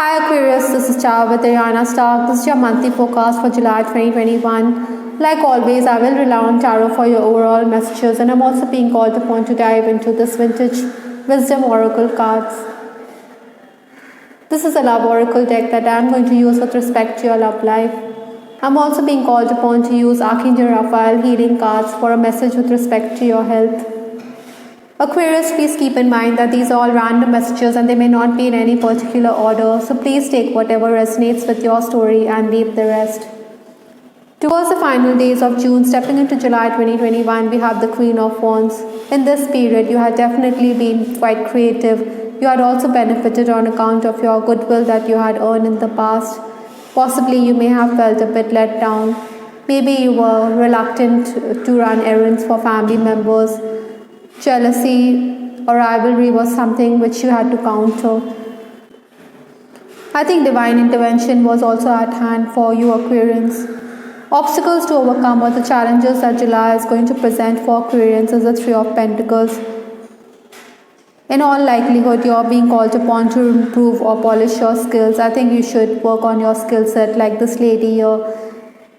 Hi Aquarius, this is Chao with Ariana Stark. This is your monthly forecast for July 2021. Like always, I will rely on tarot for your overall messages, and I'm also being called upon to dive into this vintage wisdom oracle cards. This is a love oracle deck that I'm going to use with respect to your love life. I'm also being called upon to use Archangel Raphael healing cards for a message with respect to your health. Aquarius, please keep in mind that these are all random messages and they may not be in any particular order, so please take whatever resonates with your story and leave the rest. Towards the final days of June, stepping into July 2021, we have the Queen of Wands. In this period, you had definitely been quite creative. You had also benefited on account of your goodwill that you had earned in the past. Possibly you may have felt a bit let down. Maybe you were reluctant to run errands for family members. Jealousy or rivalry was something which you had to counter. I think divine intervention was also at hand for you Aquarians. Obstacles to overcome or the challenges that July is going to present for Aquarians is the Three of Pentacles. In all likelihood, you are being called upon to improve or polish your skills. I think you should work on your skill set like this lady here.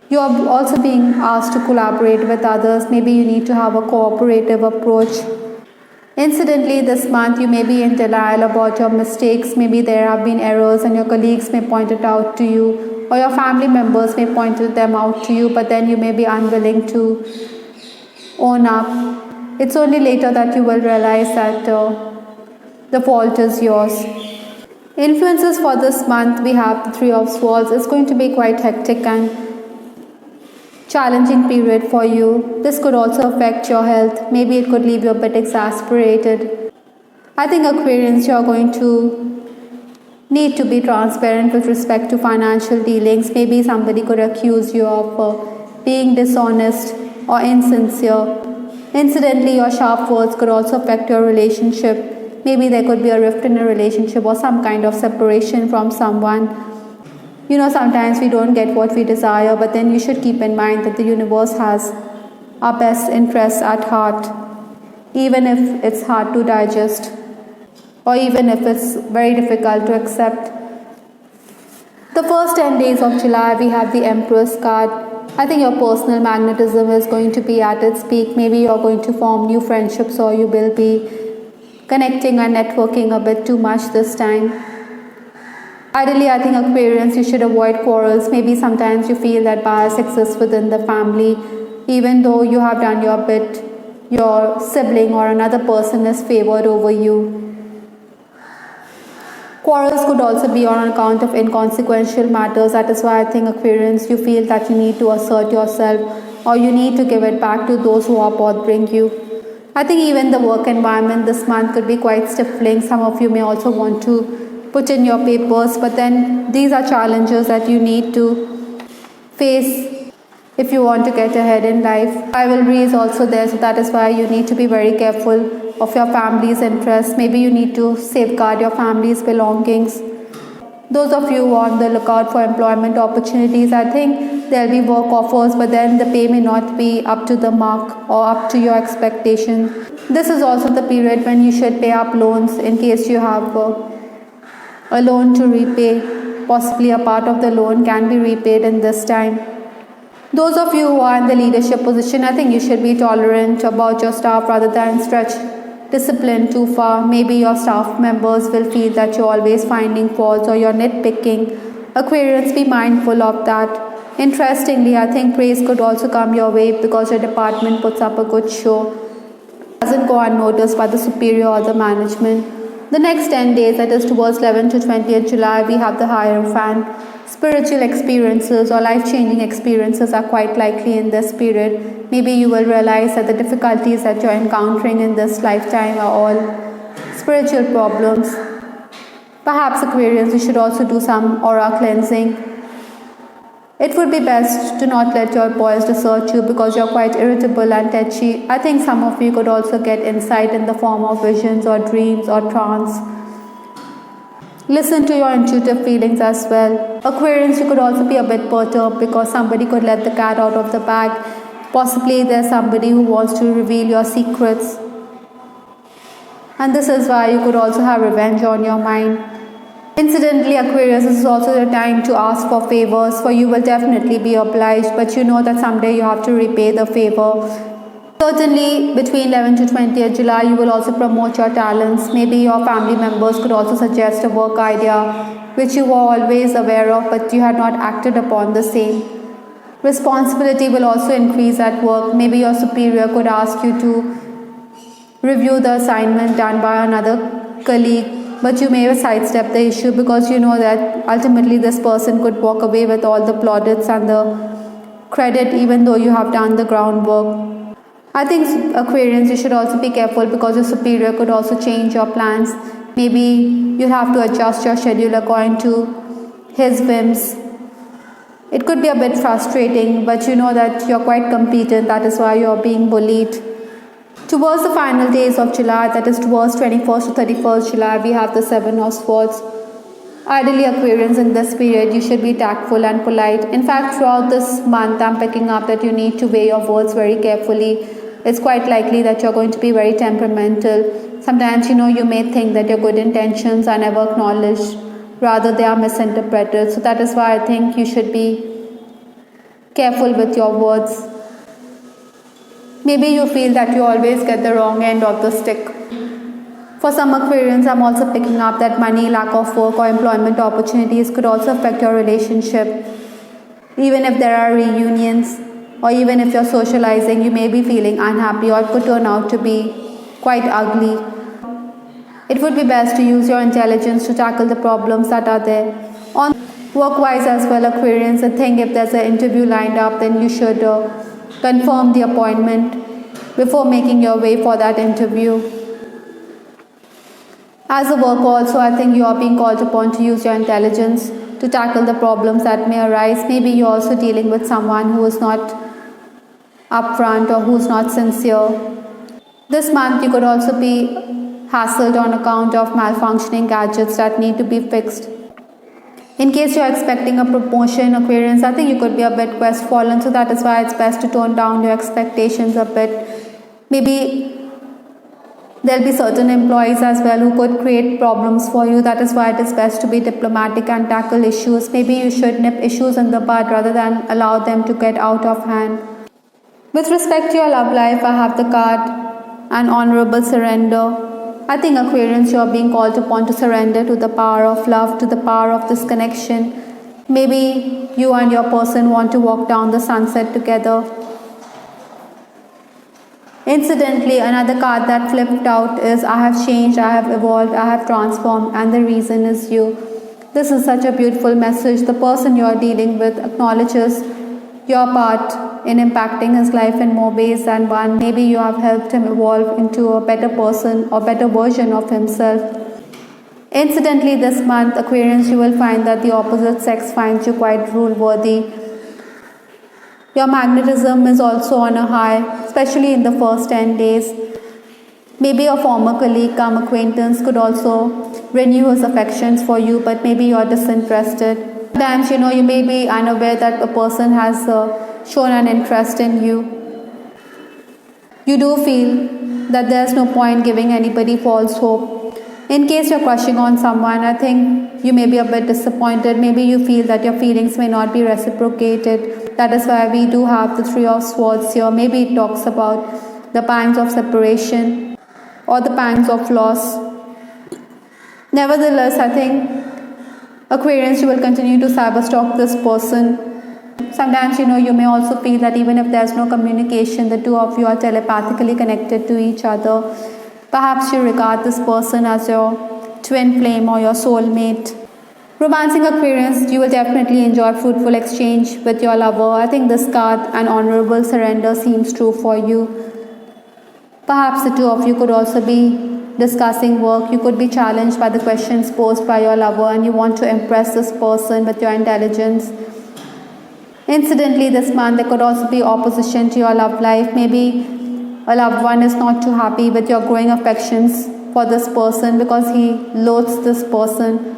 You are also being asked to collaborate with others. Maybe you need to have a cooperative approach. Incidentally, this month you may be in denial about your mistakes. Maybe there have been errors and your colleagues may point it out to you, or your family members may point them out to you, but then you may be unwilling to own up. It's only later that you will realize that the fault is yours. Influences for this month, we have the Three of Swords. It's going to be quite hectic and challenging period for you. This could also affect your health. Maybe it could leave you a bit exasperated. I think Aquarians, you're going to need to be transparent with respect to financial dealings. Maybe somebody could accuse you of being dishonest or insincere. Incidentally, your sharp words could also affect your relationship. Maybe there could be a rift in a relationship or some kind of separation from someone. You know, sometimes we don't get what we desire, but then you should keep in mind that the universe has our best interests at heart, even if it's hard to digest, or even if it's very difficult to accept. The first 10 days of July, we have the Empress card. I think your personal magnetism is going to be at its peak. Maybe you're going to form new friendships, or you will be connecting and networking a bit too much this time. Ideally, I think Aquarians, you should avoid quarrels. Maybe sometimes you feel that bias exists within the family. Even though you have done your bit, your sibling or another person is favored over you. Quarrels could also be on account of inconsequential matters. That is why I think Aquarians, you feel that you need to assert yourself or you need to give it back to those who are bothering you. I think even the work environment this month could be quite stifling. Some of you may also want to put in your papers, but then these are challenges that you need to face if you want to get ahead in life. Rivalry is also there, so that is why you need to be very careful of your family's interests. Maybe you need to safeguard your family's belongings. Those of you who are on the lookout for employment opportunities, I think there'll be work offers, but then the pay may not be up to the mark or up to your expectation. This is also the period when you should pay up loans in case you have a loan to repay. Possibly a part of the loan can be repaid in this time. Those of you who are in the leadership position, I think you should be tolerant about your staff rather than stretch discipline too far. Maybe your staff members will feel that you're always finding faults or you're nitpicking. Aquarians, be mindful of that. Interestingly, I think praise could also come your way because your department puts up a good show. It doesn't go unnoticed by the superior or the management. The next 10 days, that is towards 11th to 20th July, we have the Hierophant. Spiritual experiences or life-changing experiences are quite likely in this period. Maybe you will realize that the difficulties that you're encountering in this lifetime are all spiritual problems. Perhaps Aquarians, you should also do some aura cleansing. It would be best to not let your boys desert you because you're quite irritable and touchy. I think some of you could also get insight in the form of visions or dreams or trance. Listen to your intuitive feelings as well. Aquarians, you could also be a bit perturbed because somebody could let the cat out of the bag. Possibly there's somebody who wants to reveal your secrets. And this is why you could also have revenge on your mind. Incidentally, Aquarius, this is also the time to ask for favors, for you will definitely be obliged, but you know that someday you have to repay the favor. Certainly, between 11 to 20th July, you will also promote your talents. Maybe your family members could also suggest a work idea which you were always aware of, but you had not acted upon the same. Responsibility will also increase at work. Maybe your superior could ask you to review the assignment done by another colleague, but you may sidestep the issue because you know that ultimately this person could walk away with all the plaudits and the credit even though you have done the groundwork. I think Aquarians, you should also be careful because your superior could also change your plans. Maybe you'll have to adjust your schedule according to his whims. It could be a bit frustrating, but you know that you're quite competent, that is why you're being bullied. Towards the final days of July, that is towards 21st to 31st July, we have the Seven of Swords. Ideally, Aquarians, in this period, you should be tactful and polite. In fact, throughout this month, I'm picking up that you need to weigh your words very carefully. It's quite likely that you're going to be very temperamental. Sometimes, you may think that your good intentions are never acknowledged. Rather, they are misinterpreted. So that is why I think you should be careful with your words. Maybe you feel that you always get the wrong end of the stick. For some Aquarians, I'm also picking up that money, lack of work, or employment opportunities could also affect your relationship. Even if there are reunions, or even if you're socializing, you may be feeling unhappy, or it could turn out to be quite ugly. It would be best to use your intelligence to tackle the problems that are there. On work-wise as well, Aquarians, I think if there's an interview lined up, then you should confirm the appointment before making your way for that interview. As a worker also, I think you are being called upon to use your intelligence to tackle the problems that may arise. Maybe you're also dealing with someone who is not upfront or who's not sincere. This month you could also be hassled on account of malfunctioning gadgets that need to be fixed. In case you're expecting a promotion, Aquarians, I think you could be a bit crestfallen, so that is why it's best to tone down your expectations a bit. Maybe there'll be certain employees as well who could create problems for you. That is why it is best to be diplomatic and tackle issues. Maybe you should nip issues in the bud rather than allow them to get out of hand. With respect to your love life, I have the card an honorable surrender. I think Aquarians, you are being called upon to surrender to the power of love, to the power of this connection. Maybe you and your person want to walk down the sunset together. Incidentally, another card that flipped out is I have changed, I have evolved, I have transformed, and the reason is you. This is such a beautiful message. The person you are dealing with acknowledges your part in impacting his life in more ways than one. Maybe you have helped him evolve into a better person or better version of himself. Incidentally, this month, Aquarians, you will find that the opposite sex finds you quite rule-worthy. Your magnetism is also on a high, especially in the first 10 days. Maybe a former colleague, come acquaintance could also renew his affections for you, but maybe you're disinterested. Sometimes, you may be unaware that a person has shown an interest in you. You do feel that there's no point giving anybody false hope. In case you're crushing on someone, I think you may be a bit disappointed. Maybe you feel that your feelings may not be reciprocated. That is why we do have the Three of Swords here. Maybe it talks about the pangs of separation or the pangs of loss. Nevertheless, I think Aquarians, you will continue to cyberstalk this person. Sometimes, you may also feel that even if there's no communication, the two of you are telepathically connected to each other. Perhaps you regard this person as your twin flame or your soulmate. Romancing Aquarians, you will definitely enjoy fruitful exchange with your lover. I think this card, an honorable surrender, seems true for you. Perhaps the two of you could also be discussing work. You could be challenged by the questions posed by your lover and you want to impress this person with your intelligence. Incidentally, this month there could also be opposition to your love life. Maybe a loved one is not too happy with your growing affections for this person because he loathes this person.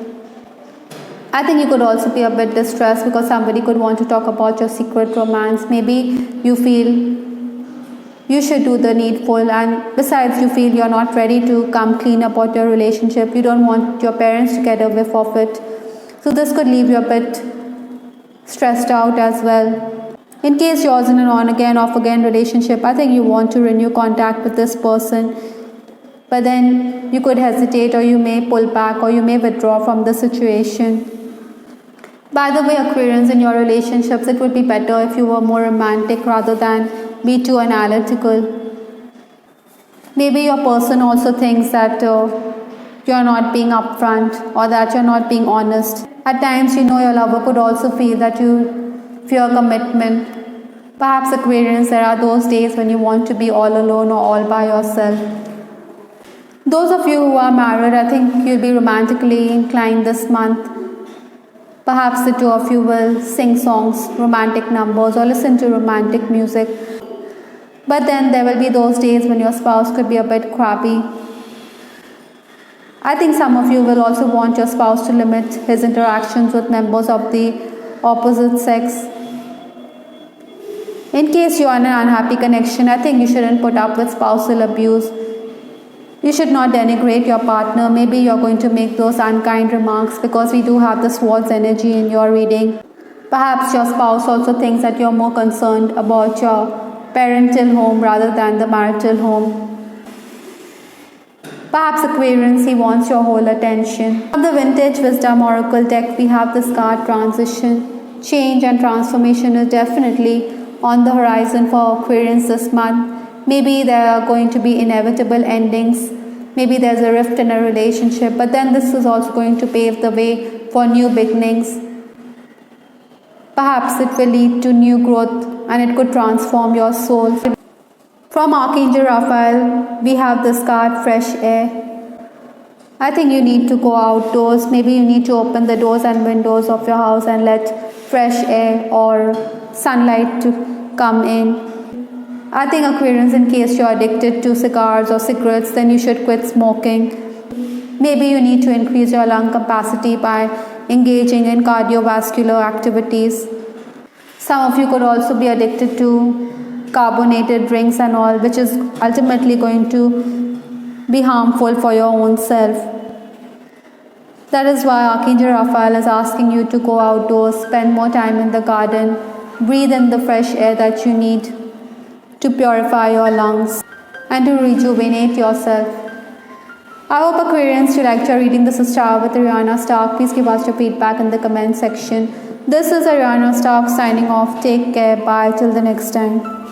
I think you could also be a bit distressed because somebody could want to talk about your secret romance. Maybe you feel You should do the needful, and besides, you feel you're not ready to come clean about your relationship. You don't want your parents to get a whiff of it. So, this could leave you a bit stressed out as well. In case you're in an on again, off again relationship, I think you want to renew contact with this person, but then you could hesitate, or you may pull back, or you may withdraw from the situation. By the way, Aquarians, in your relationships, it would be better if you were more romantic rather than be too analytical. Maybe your person also thinks that you're not being upfront, or that you're not being honest. At times, your lover could also feel that you fear commitment. Perhaps, Aquarians, there are those days when you want to be all alone or all by yourself. Those of you who are married, I think you'll be romantically inclined this month. Perhaps the two of you will sing songs, romantic numbers, or listen to romantic music. But then there will be those days when your spouse could be a bit crabby. I think some of you will also want your spouse to limit his interactions with members of the opposite sex. In case you are in an unhappy connection, I think you shouldn't put up with spousal abuse. You should not denigrate your partner. Maybe you're going to make those unkind remarks because we do have the swords energy in your reading. Perhaps your spouse also thinks that you're more concerned about your parental home rather than the marital home. Perhaps, Aquarians, he wants your whole attention. From the Vintage Wisdom Oracle deck, we have this card Transition. Change and transformation is definitely on the horizon for Aquarians this month. Maybe there are going to be inevitable endings. Maybe there's a rift in a relationship, but then this is also going to pave the way for new beginnings. Perhaps it will lead to new growth, and it could transform your soul. From Archangel Raphael, we have this card Fresh Air. I think you need to go outdoors. Maybe you need to open the doors and windows of your house and let fresh air or sunlight to come in. I think, Aquarians, in case you're addicted to cigars or cigarettes, then you should quit smoking. Maybe you need to increase your lung capacity by engaging in cardiovascular activities. Some of you could also be addicted to carbonated drinks and all, which is ultimately going to be harmful for your own self. That is why Archangel Raphael is asking you to go outdoors, spend more time in the garden, breathe in the fresh air that you need to purify your lungs and to rejuvenate yourself. I hope, Aquarians, you liked your reading. This is Star with Ariana Stark. Please give us your feedback in the comment section. This is Ariana Stark signing off. Take care. Bye. Till the next time.